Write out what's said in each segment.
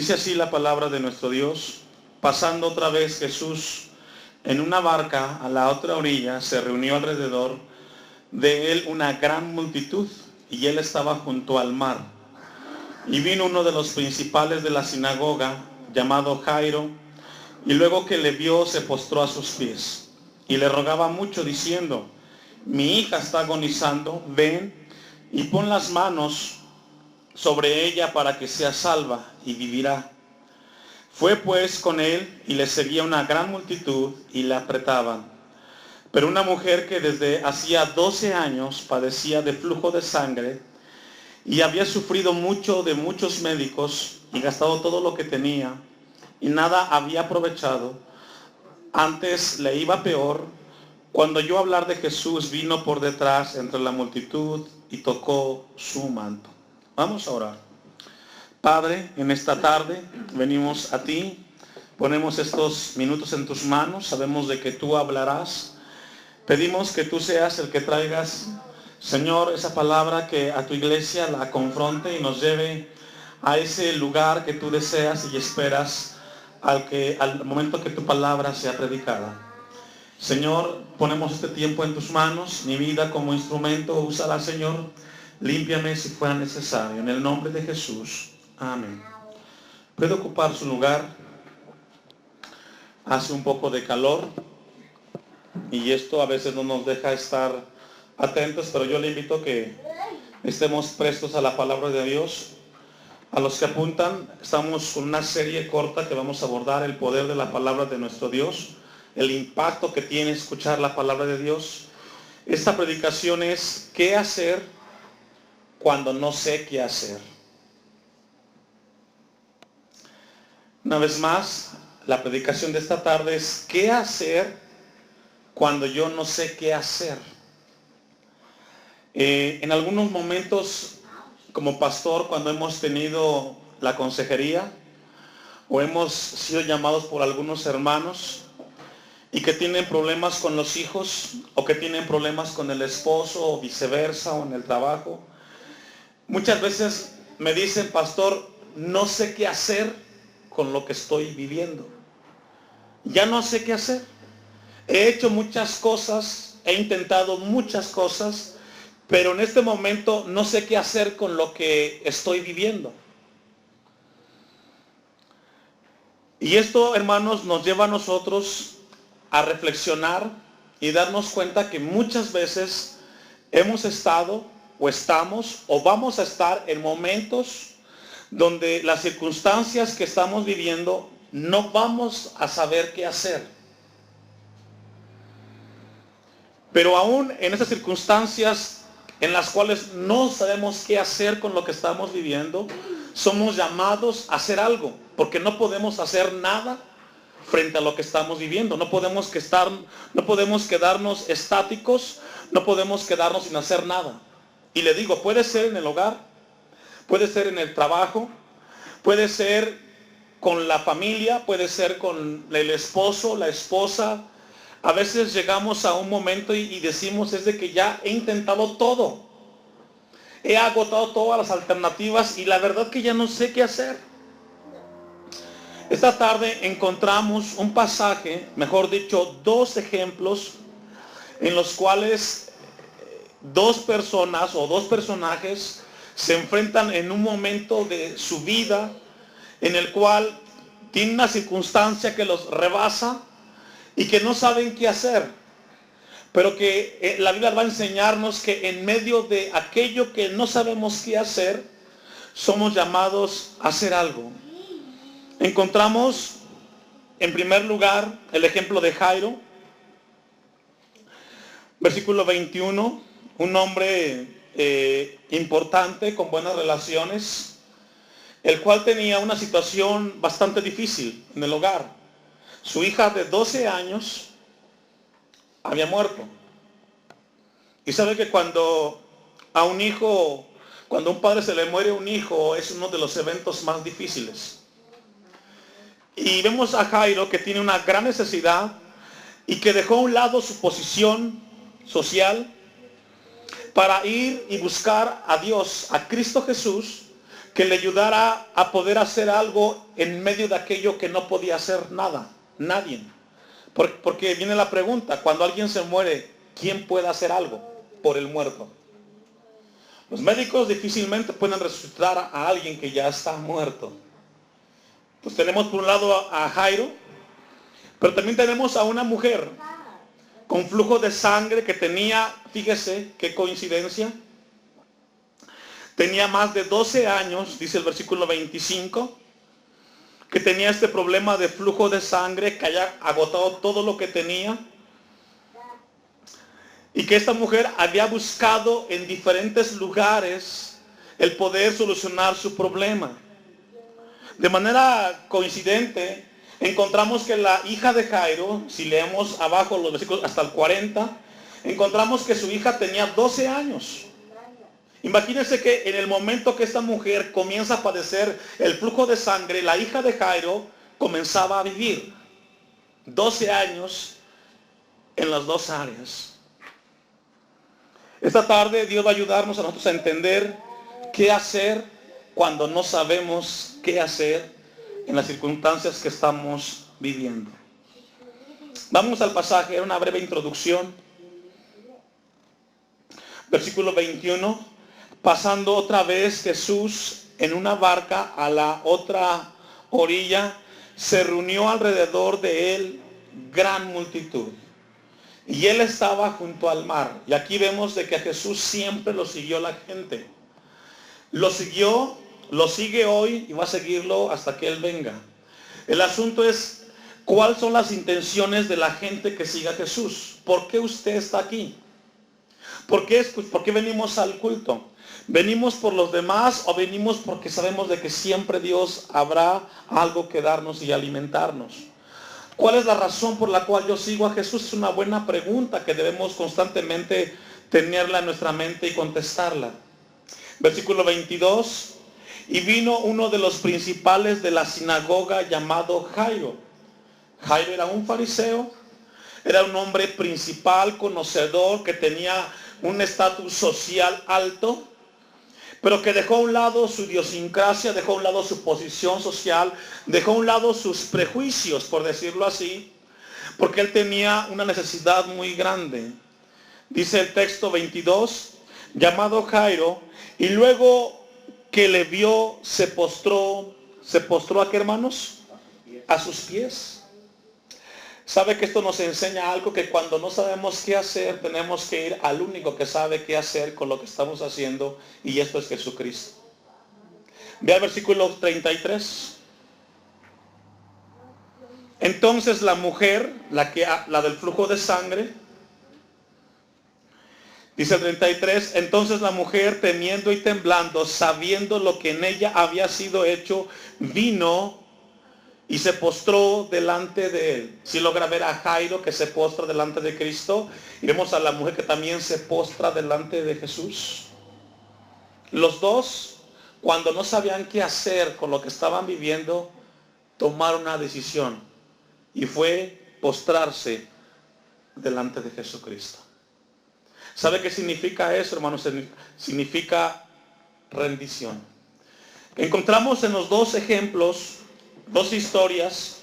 Dice así la palabra de nuestro Dios. Pasando otra vez Jesús en una barca a la otra orilla, se reunió alrededor de él una gran multitud, y él estaba junto al mar. Y vino uno de los principales de la sinagoga, llamado Jairo, y luego que le vio, se postró a sus pies, y le rogaba mucho, diciendo: mi hija está agonizando, ven y pon las manos sobre ella para que sea salva y vivirá. Fue pues con él, y le seguía una gran multitud, y le apretaban. Pero una mujer que desde hacía 12 años padecía de flujo de sangre, y había sufrido mucho de muchos médicos, y gastado todo lo que tenía, y nada había aprovechado, antes le iba peor, cuando oyó hablar de Jesús, vino por detrás entre la multitud y tocó su manto. Vamos a orar. Padre, en esta tarde venimos a ti, ponemos estos minutos en tus manos, sabemos de que tú hablarás. Pedimos que tú seas el que traigas, Señor, esa palabra que a tu iglesia la confronte y nos lleve a ese lugar que tú deseas y esperas al momento que tu palabra sea predicada. Señor, ponemos este tiempo en tus manos, mi vida como instrumento, úsala, Señor, límpiame si fuera necesario, en el nombre de Jesús, amén. Puede ocupar su lugar. Hace un poco de calor y esto a veces no nos deja estar atentos, pero yo le invito a que estemos prestos a la palabra de Dios. A los que apuntan, estamos con una serie corta que vamos a abordar el poder de la palabra de nuestro Dios, el impacto que tiene escuchar la palabra de Dios. Esta predicación es ¿qué hacer cuando no sé qué hacer? Una vez más, la predicación de esta tarde es ¿qué hacer cuando yo no sé qué hacer? En algunos momentos, como pastor, cuando hemos tenido la consejería o hemos sido llamados por algunos hermanos y que tienen problemas con los hijos o que tienen problemas con el esposo o viceversa o en el trabajo, muchas veces me dicen: pastor, no sé qué hacer con lo que estoy viviendo. Ya no sé qué hacer. He hecho muchas cosas, he intentado muchas cosas, pero en este momento no sé qué hacer con lo que estoy viviendo. Y esto, hermanos, nos lleva a nosotros a reflexionar y darnos cuenta que muchas veces hemos estado o estamos o vamos a estar en momentos donde las circunstancias que estamos viviendo no vamos a saber qué hacer. Pero aún en esas circunstancias en las cuales no sabemos qué hacer con lo que estamos viviendo, somos llamados a hacer algo, porque no podemos hacer nada frente a lo que estamos viviendo. No podemos quedarnos estáticos, no podemos quedarnos sin hacer nada. Y le digo, puede ser en el hogar, puede ser en el trabajo, puede ser con la familia, puede ser con el esposo, la esposa. A veces llegamos a un momento y decimos, es de que ya he intentado todo. He agotado todas las alternativas y la verdad que ya no sé qué hacer. Esta tarde encontramos un pasaje, mejor dicho, dos ejemplos en los cuales dos personas o dos personajes se enfrentan en un momento de su vida en el cual tienen una circunstancia que los rebasa y que no saben qué hacer, pero que la Biblia va a enseñarnos que en medio de aquello que no sabemos qué hacer, somos llamados a hacer algo. Encontramos en primer lugar el ejemplo de Jairo, versículo 21, un hombre importante con buenas relaciones, el cual tenía una situación bastante difícil en el hogar. Su hija de 12 años había muerto. Y sabe que cuando a un hijo, cuando a un padre se le muere un hijo, es uno de los eventos más difíciles. Y vemos a Jairo que tiene una gran necesidad y que dejó a un lado su posición social para ir y buscar a Dios, a Cristo Jesús, que le ayudara a poder hacer algo en medio de aquello que no podía hacer nada, nadie. Porque viene la pregunta, cuando alguien se muere, ¿quién puede hacer algo por el muerto? Los médicos difícilmente pueden resucitar a alguien que ya está muerto. Pues tenemos por un lado a Jairo, pero también tenemos a una mujer con flujo de sangre que tenía, fíjese qué coincidencia, tenía más de 12 años, dice el versículo 25, que tenía este problema de flujo de sangre, que haya agotado todo lo que tenía, y que esta mujer había buscado en diferentes lugares el poder solucionar su problema. De manera coincidente, encontramos que la hija de Jairo, si leemos abajo los versículos hasta el 40, encontramos que su hija tenía 12 años. Imagínense que en el momento que esta mujer comienza a padecer el flujo de sangre, la hija de Jairo comenzaba a vivir 12 años en las dos áreas. Esta tarde Dios va a ayudarnos a nosotros a entender qué hacer cuando no sabemos qué hacer en las circunstancias que estamos viviendo. Vamos al pasaje, era una breve introducción. Versículo 21. Pasando otra vez Jesús en una barca a la otra orilla, se reunió alrededor de él gran multitud. Y él estaba junto al mar. Y aquí vemos de que a Jesús siempre lo siguió la gente. Lo siguió, lo sigue hoy y va a seguirlo hasta que él venga. El asunto es, ¿cuáles son las intenciones de la gente que siga a Jesús? ¿Por qué usted está aquí? ¿Por qué venimos al culto? ¿Venimos por los demás o venimos porque sabemos de que siempre Dios habrá algo que darnos y alimentarnos? ¿Cuál es la razón por la cual yo sigo a Jesús? Es una buena pregunta que debemos constantemente tenerla en nuestra mente y contestarla. Versículo 22. Y vino uno de los principales de la sinagoga llamado Jairo. Jairo era un fariseo, era un hombre principal, conocedor, que tenía un estatus social alto, pero que dejó a un lado su idiosincrasia, dejó a un lado su posición social, dejó a un lado sus prejuicios, por decirlo así, porque él tenía una necesidad muy grande. Dice el texto 22, llamado Jairo, y luego que le vio, se postró ¿a qué, hermanos? A sus pies. ¿Sabe que esto nos enseña algo? Que cuando no sabemos qué hacer, tenemos que ir al único que sabe qué hacer con lo que estamos haciendo, y esto es Jesucristo. Ve al versículo 33. Entonces la mujer, la del flujo de sangre, dice el 33, entonces la mujer, temiendo y temblando, sabiendo lo que en ella había sido hecho, vino y se postró delante de él. Si logra ver a Jairo que se postra delante de Cristo, y vemos a la mujer que también se postra delante de Jesús. Los dos, cuando no sabían qué hacer con lo que estaban viviendo, tomaron una decisión, y fue postrarse delante de Jesucristo. ¿Sabe qué significa eso, hermanos? Significa rendición. Encontramos en los dos ejemplos, dos historias,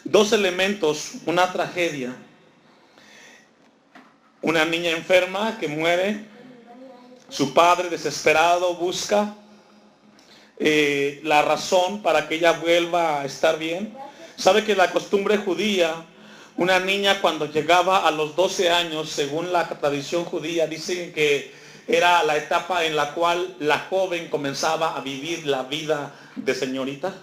dos elementos, una tragedia. Una niña enferma que muere, su padre desesperado busca la razón para que ella vuelva a estar bien. Sabe que la costumbre judía, una niña cuando llegaba a los 12 años, según la tradición judía, dicen que era la etapa en la cual la joven comenzaba a vivir la vida de señorita.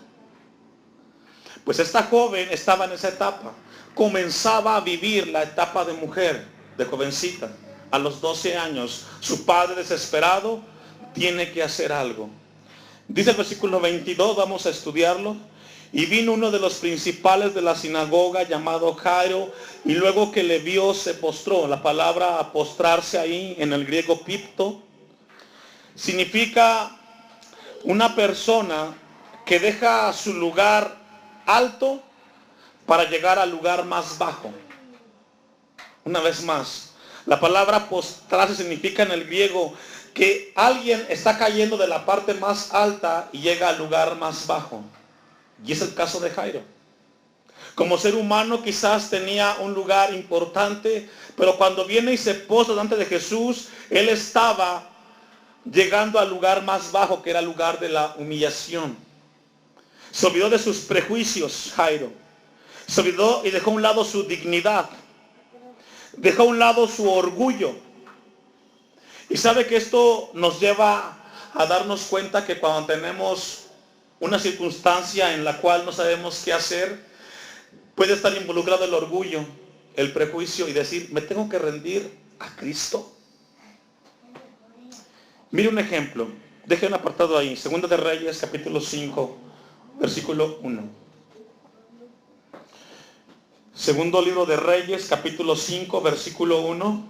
Pues esta joven estaba en esa etapa, comenzaba a vivir la etapa de mujer, de jovencita, a los 12 años. Su padre desesperado tiene que hacer algo. Dice el versículo 22, vamos a estudiarlo. Y vino uno de los principales de la sinagoga llamado Jairo, y luego que le vio se postró. La palabra postrarse ahí en el griego pipto significa una persona que deja su lugar alto para llegar al lugar más bajo. Una vez más, la palabra postrarse significa en el griego que alguien está cayendo de la parte más alta y llega al lugar más bajo. Y es el caso de Jairo. Como ser humano quizás tenía un lugar importante, pero cuando viene y se posa delante de Jesús, él estaba llegando al lugar más bajo, que era el lugar de la humillación. Se olvidó de sus prejuicios, Jairo. Se olvidó y dejó a un lado su dignidad. Dejó a un lado su orgullo. Y sabe que esto nos lleva a darnos cuenta que cuando tenemos una circunstancia en la cual no sabemos qué hacer, puede estar involucrado el orgullo, el prejuicio y decir, me tengo que rendir a Cristo. Mire un ejemplo. Deje un apartado ahí. Segunda de Reyes, capítulo 5, versículo 1. Segundo libro de Reyes, capítulo 5, versículo 1.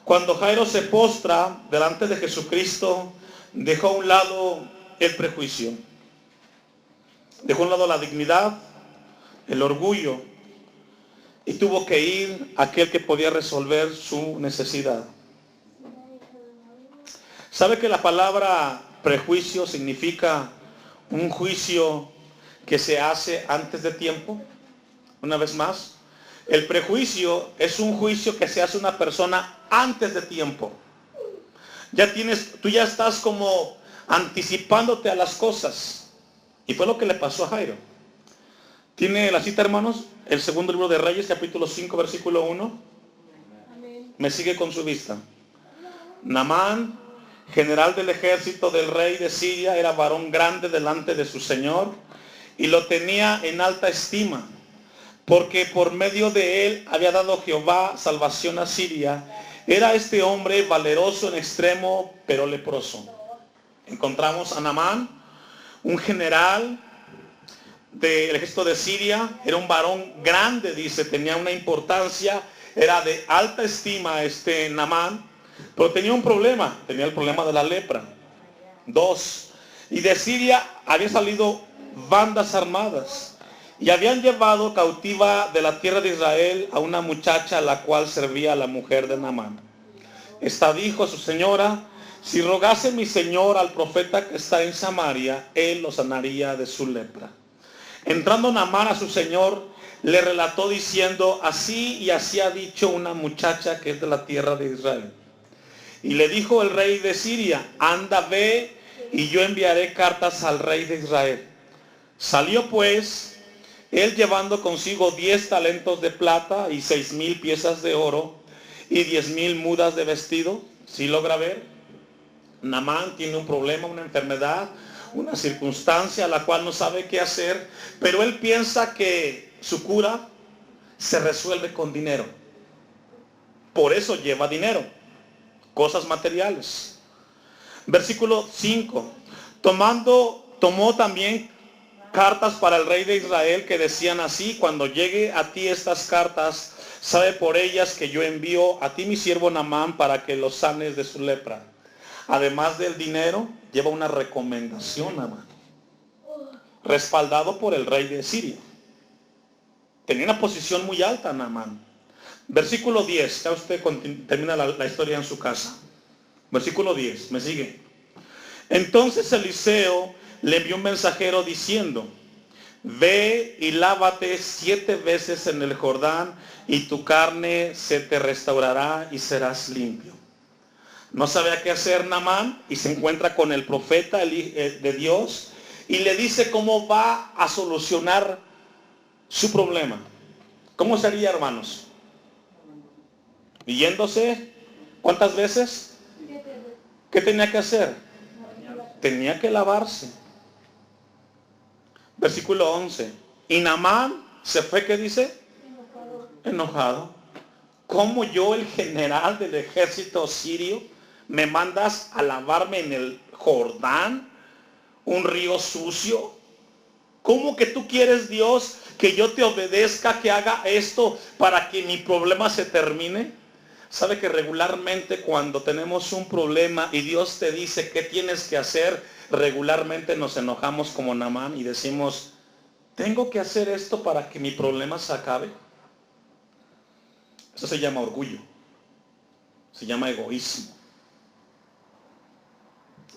Cuando Jairo se postra delante de Jesucristo, dejó a un lado el prejuicio. Dejó a un lado la dignidad, el orgullo, y tuvo que ir a aquel que podía resolver su necesidad. ¿Sabe que la palabra prejuicio significa un juicio que se hace antes de tiempo? Una vez más, el prejuicio es un juicio que se hace una persona antes de tiempo. Tú ya estás como anticipándote a las cosas. Y fue lo que le pasó a Jairo. ¿Tiene la cita, hermanos? El segundo libro de Reyes, capítulo 5, versículo 1. Me sigue con su vista. Naamán, general del ejército del rey de Siria, era varón grande delante de su señor y lo tenía en alta estima, porque por medio de él había dado Jehová salvación a Siria. Era este hombre valeroso en extremo, pero leproso. Encontramos a Naamán, un general del ejército de Siria, era un varón grande, dice, tenía una importancia, era de alta estima este Naamán, pero tenía un problema, tenía el problema de la lepra. 2. Y de Siria había salido bandas armadas y habían llevado cautiva de la tierra de Israel a una muchacha a la cual servía a la mujer de Naamán. Esta dijo a su señora, si rogase mi señor al profeta que está en Samaria, él lo sanaría de su lepra. Entrando Naamán a su señor, le relató diciendo, así y así ha dicho una muchacha que es de la tierra de Israel. Y le dijo el rey de Siria, anda, ve, y yo enviaré cartas al rey de Israel. Salió pues él llevando consigo 10 talentos de plata y 6,000 piezas de oro y 10,000 mudas de vestido. ¿Sí logra ver? Naamán tiene un problema, una enfermedad, una circunstancia a la cual no sabe qué hacer, pero él piensa que su cura se resuelve con dinero. Por eso lleva dinero, cosas materiales. Versículo 5. Tomó también cartas para el rey de Israel que decían así, cuando llegue a ti estas cartas, sabe por ellas que yo envío a ti mi siervo Naamán para que lo sanes de su lepra. Además del dinero, lleva una recomendación, Naamán, respaldado por el rey de Siria. Tenía una posición muy alta, Naamán. Versículo 10, ya usted termina la historia en su casa. Versículo 10, me sigue. Entonces Eliseo le envió un mensajero diciendo, ve y lávate 7 veces en el Jordán y tu carne se te restaurará y serás limpio. No sabía qué hacer Naamán y se encuentra con el profeta de Dios y le dice cómo va a solucionar su problema. ¿Cómo sería, hermanos? Yéndose, ¿cuántas veces? ¿Qué tenía que hacer? Tenía que lavarse. Versículo 11. Y Naamán se fue, ¿qué dice? Enojado. ¿Cómo yo, el general del ejército sirio, me mandas a lavarme en el Jordán, un río sucio? ¿Cómo que tú quieres, Dios, que yo te obedezca, que haga esto para que mi problema se termine? ¿Sabe que regularmente cuando tenemos un problema y Dios te dice qué tienes que hacer, regularmente nos enojamos como Naamán y decimos, ¿tengo que hacer esto para que mi problema se acabe? Eso se llama orgullo, se llama egoísmo.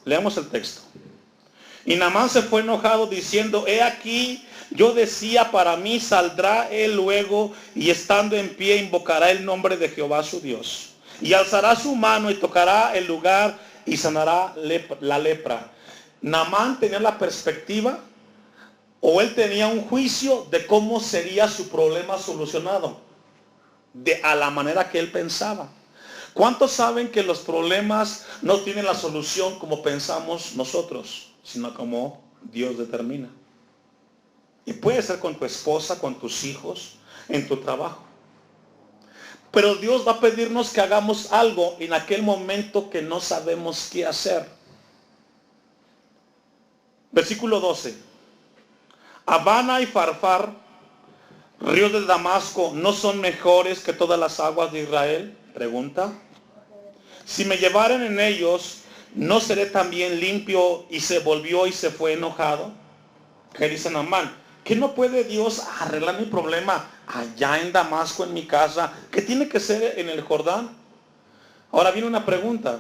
Leamos el texto. Y Naamán se fue enojado diciendo, he aquí, yo decía, para mí saldrá él luego y estando en pie invocará el nombre de Jehová su Dios. Y alzará su mano y tocará el lugar y sanará la lepra. Naamán tenía la perspectiva, o él tenía un juicio de cómo sería su problema solucionado, a la manera que él pensaba. ¿Cuántos saben que los problemas no tienen la solución como pensamos nosotros, sino como Dios determina? Y puede ser con tu esposa, con tus hijos, en tu trabajo. Pero Dios va a pedirnos que hagamos algo en aquel momento que no sabemos qué hacer. Versículo 12. Abana y Farfar, ríos de Damasco, ¿no son mejores que todas las aguas de Israel? Pregunta. Si me llevaren en ellos, ¿no seré también limpio? Y se volvió y se fue enojado. ¿Qué dice Naamán? ¿Que no puede Dios arreglar mi problema allá en Damasco, en mi casa? ¿Qué tiene que ser en el Jordán? Ahora viene una pregunta.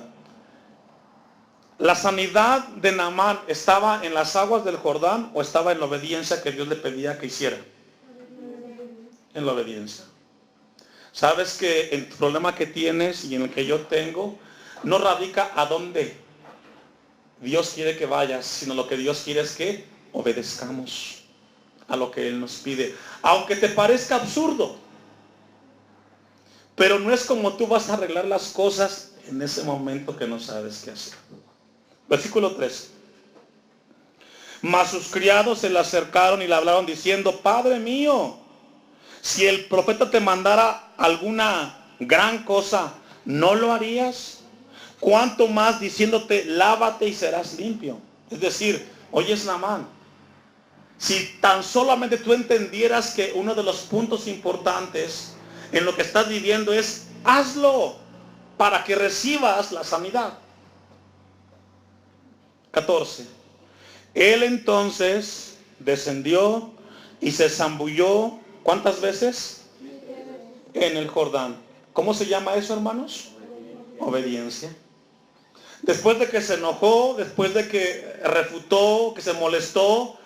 ¿La sanidad de Naamán estaba en las aguas del Jordán o estaba en la obediencia que Dios le pedía que hiciera? En la obediencia. ¿Sabes que el problema que tienes y en el que yo tengo no radica a dónde Dios quiere que vayas, sino lo que Dios quiere es que obedezcamos a lo que Él nos pide? Aunque te parezca absurdo, pero no es como tú vas a arreglar las cosas en ese momento que no sabes qué hacer. Versículo 3. Mas sus criados se le acercaron y le hablaron diciendo, Padre mío, si el profeta te mandara alguna gran cosa, ¿no lo harías? ¿Cuánto más diciéndote, lávate y serás limpio? Es decir, oyes Naamán, si tan solamente tú entendieras que uno de los puntos importantes en lo que estás viviendo es, hazlo para que recibas la sanidad. 14. Él entonces descendió y se zambulló, ¿cuántas veces? En el Jordán. ¿Cómo se llama eso, hermanos? Obediencia. Después de que se enojó, después de que refutó, que se molestó,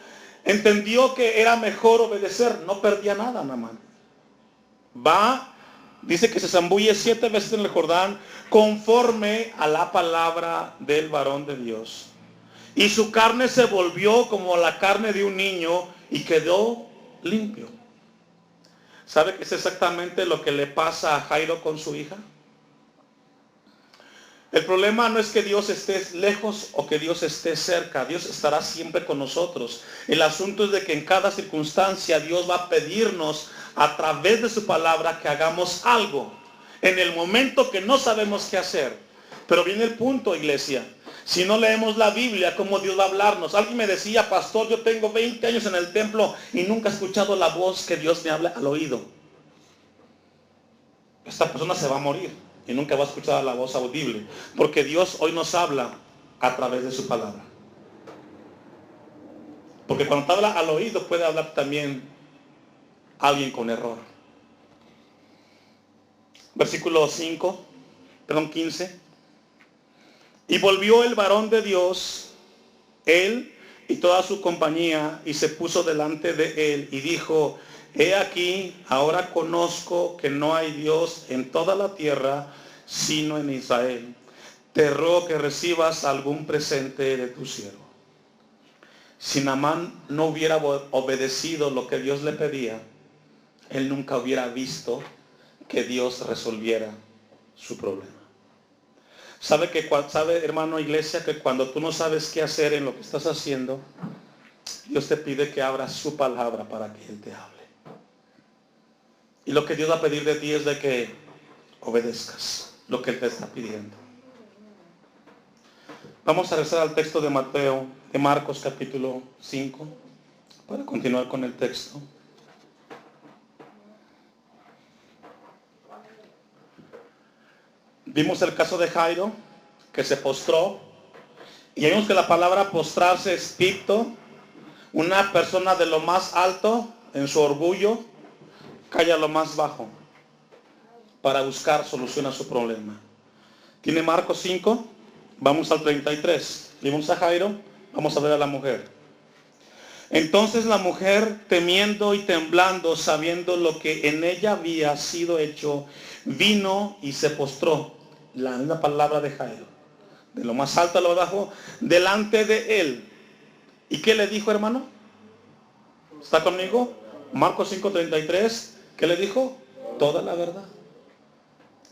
entendió que era mejor obedecer. No perdía nada, Naamán. Va, dice que se zambulle 7 veces en el Jordán, conforme a la palabra del varón de Dios. Y su carne se volvió como la carne de un niño y quedó limpio. ¿Sabe qué es exactamente lo que le pasa a Jairo con su hija? El problema no es que Dios esté lejos o que Dios esté cerca. Dios estará siempre con nosotros. El asunto es de que en cada circunstancia Dios va a pedirnos a través de su palabra que hagamos algo en el momento que no sabemos qué hacer. Pero viene el punto, iglesia. Si no leemos la Biblia, ¿cómo Dios va a hablarnos? Alguien me decía, pastor, yo tengo 20 años en el templo y nunca he escuchado la voz que Dios me habla al oído. Esta persona se va a morir y nunca va a escuchar la voz audible, porque Dios hoy nos habla a través de su palabra. Porque cuando te habla al oído puede hablar también alguien con error. Versículo 15. Y volvió el varón de Dios, él y toda su compañía, y se puso delante de él y dijo, he aquí, ahora conozco que no hay Dios en toda la tierra, sino en Israel. Te ruego que recibas algún presente de tu siervo. Si Naamán no hubiera obedecido lo que Dios le pedía, él nunca hubiera visto que Dios resolviera su problema. ¿Sabe, hermano iglesia, que cuando tú no sabes qué hacer en lo que estás haciendo, Dios te pide que abras su palabra para que Él te hable? Y lo que Dios va a pedir de ti es de que obedezcas lo que Él te está pidiendo. Vamos a regresar al texto de Marcos capítulo 5, para continuar con el texto. Vimos el caso de Jairo, que se postró, y vimos que la palabra postrarse es pipto. Una persona de lo más alto, en su orgullo, cae a lo más bajo, para buscar solución a su problema. ¿Tiene Marcos 5? Vamos al 33. Vimos a Jairo, vamos a ver a la mujer. Entonces la mujer, temiendo y temblando, sabiendo lo que en ella había sido hecho, vino y se postró, la misma palabra de Jairo, de lo más alto a lo bajo, delante de él. ¿Y qué le dijo, hermano? ¿Está conmigo? Marcos 5:33, ¿qué le dijo? Toda la verdad.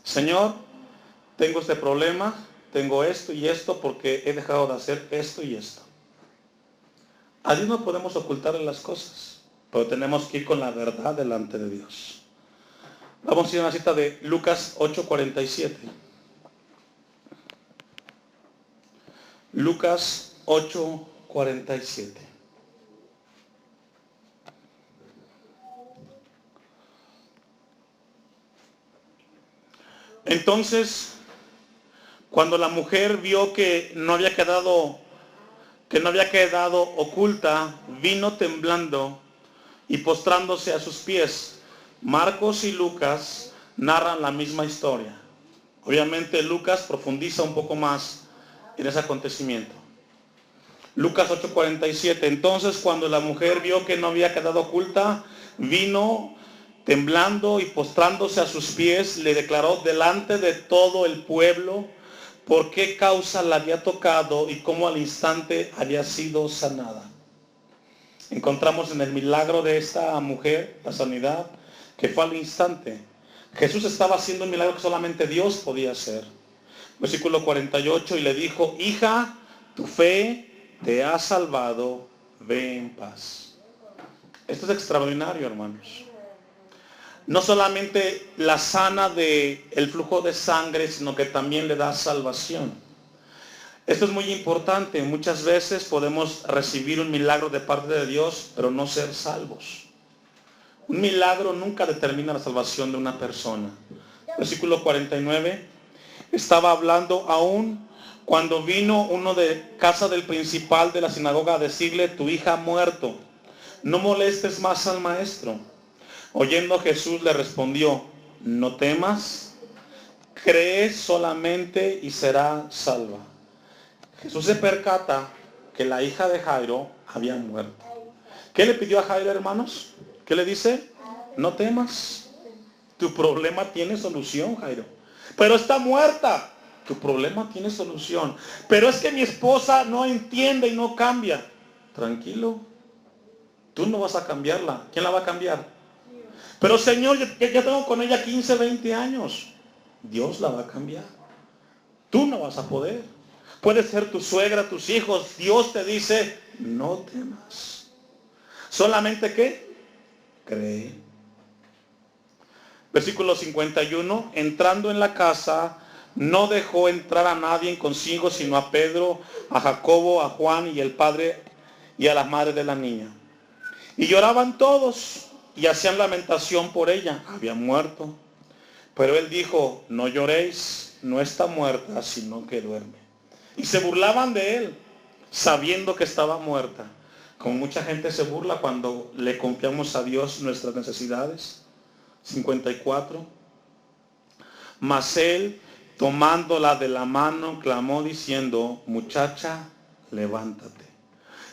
Señor, tengo este problema, tengo esto y esto porque he dejado de hacer esto y esto. A Dios no podemos ocultarle las cosas, pero tenemos que ir con la verdad delante de Dios. Vamos a ir a una cita de Lucas 8:47. Lucas 8:47. Entonces, cuando la mujer vio que no había quedado oculta, vino temblando y postrándose a sus pies. Marcos y Lucas narran la misma historia. Obviamente Lucas profundiza un poco más en ese acontecimiento. Lucas 8:47. Entonces cuando la mujer vio que no había quedado oculta, vino temblando y postrándose a sus pies, le declaró delante de todo el pueblo por qué causa la había tocado y cómo al instante había sido sanada. Encontramos en el milagro de esta mujer, la sanidad, que fue al instante. Jesús estaba haciendo un milagro que solamente Dios podía hacer. Versículo 48, y le dijo, hija, tu fe te ha salvado, ve en paz. Esto es extraordinario, hermanos. No solamente la sana del flujo de sangre, sino que también le da salvación. Esto es muy importante. Muchas veces podemos recibir un milagro de parte de Dios, pero no ser salvos. Un milagro nunca determina la salvación de una persona. Versículo 49. Estaba hablando aún cuando vino uno de casa del principal de la sinagoga a decirle, tu hija ha muerto. No molestes más al maestro. Oyendo Jesús le respondió, no temas, cree solamente y será salva. Jesús se percata que la hija de Jairo había muerto. ¿Qué le pidió a Jairo, hermanos? ¿Qué le dice? No temas. Tu problema tiene solución, Jairo. Pero está muerta. Tu problema tiene solución. Pero es que mi esposa no entiende y no cambia. Tranquilo. Tú no vas a cambiarla. ¿Quién la va a cambiar? Pero Señor, yo tengo con ella 15, 20 años. Dios la va a cambiar. Tú no vas a poder. Puede ser tu suegra, tus hijos. Dios te dice, no temas. Solamente ¿qué? Cree. Versículo 51. Entrando en la casa, no dejó entrar a nadie consigo, sino a Pedro, a Jacobo, a Juan y el padre y a la madre de la niña. Y lloraban todos y hacían lamentación por ella. Había muerto. Pero él dijo, no lloréis, no está muerta, sino que duerme. Y se burlaban de él, sabiendo que estaba muerta. Como mucha gente se burla cuando le confiamos a Dios nuestras necesidades. 54. Mas él, tomándola de la mano, clamó diciendo, muchacha, levántate.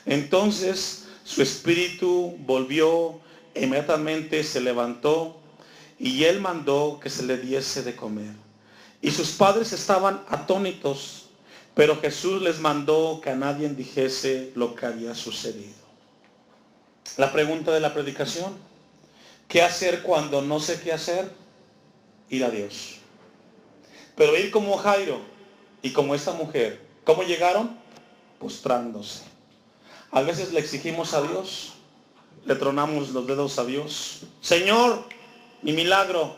Entonces su espíritu volvió, inmediatamente se levantó, y él mandó que se le diese de comer. Y sus padres estaban atónitos, pero Jesús les mandó que a nadie dijese lo que había sucedido. La pregunta de la predicación, ¿qué hacer cuando no sé qué hacer? Ir a Dios. Pero ir como Jairo y como esta mujer, ¿cómo llegaron? Postrándose. A veces le exigimos a Dios, le tronamos los dedos a Dios. Señor, mi milagro.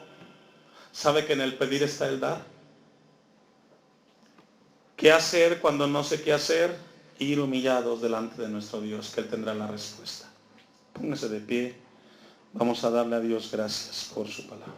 ¿Sabe que en el pedir está el dar? ¿Qué hacer cuando no sé qué hacer? Ir humillados delante de nuestro Dios, que Él tendrá la respuesta. Póngase de pie. Vamos a darle a Dios gracias por su palabra.